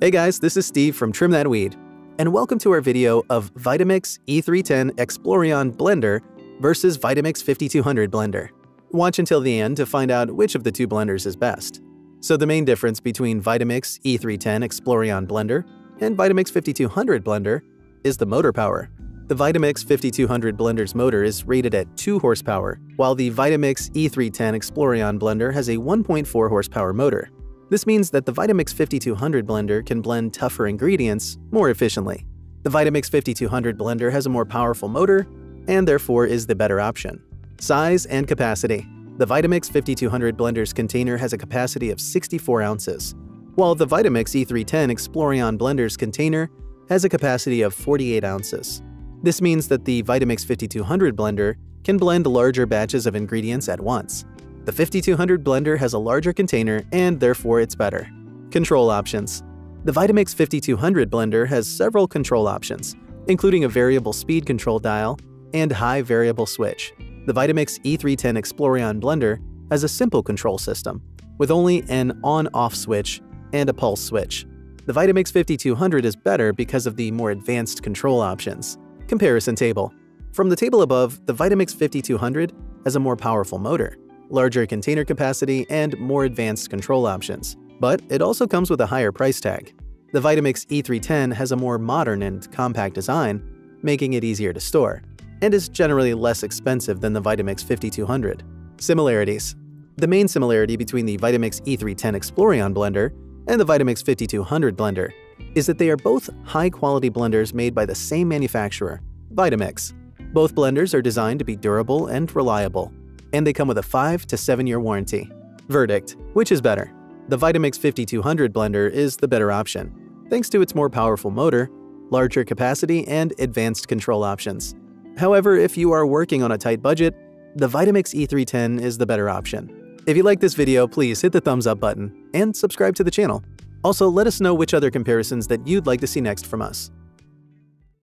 Hey guys, this is Steve from Trim That Weed, and welcome to our video of Vitamix E310 Explorian Blender versus Vitamix 5200 Blender. Watch until the end to find out which of the two blenders is best. So the main difference between Vitamix E310 Explorian Blender and Vitamix 5200 Blender is the motor power. The Vitamix 5200 Blender's motor is rated at 2 horsepower, while the Vitamix E310 Explorian Blender has a 1.4 horsepower motor. This means that the Vitamix 5200 blender can blend tougher ingredients more efficiently. The Vitamix 5200 blender has a more powerful motor and therefore is the better option. Size and capacity. The Vitamix 5200 blender's container has a capacity of 64 ounces, while the Vitamix E310 Explorian blender's container has a capacity of 48 ounces. This means that the Vitamix 5200 blender can blend larger batches of ingredients at once. The 5200 blender has a larger container and therefore it's better. Control options. The Vitamix 5200 blender has several control options, including a variable speed control dial and high variable switch. The Vitamix E310 Explorian blender has a simple control system, with only an on-off switch and a pulse switch. The Vitamix 5200 is better because of the more advanced control options. Comparison table. From the table above, the Vitamix 5200 has a more powerful motor, larger container capacity, and more advanced control options. But it also comes with a higher price tag. The Vitamix E310 has a more modern and compact design, making it easier to store, and is generally less expensive than the Vitamix 5200. Similarities. The main similarity between the Vitamix E310 Explorian blender and the Vitamix 5200 blender is that they are both high-quality blenders made by the same manufacturer, Vitamix. Both blenders are designed to be durable and reliable, and they come with a 5 to 7 year warranty. Verdict: which is better? The Vitamix 5200 blender is the better option, thanks to its more powerful motor, larger capacity, and advanced control options. However, if you are working on a tight budget, the Vitamix E310 is the better option. If you like this video, please hit the thumbs up button and subscribe to the channel. Also, let us know which other comparisons that you'd like to see next from us.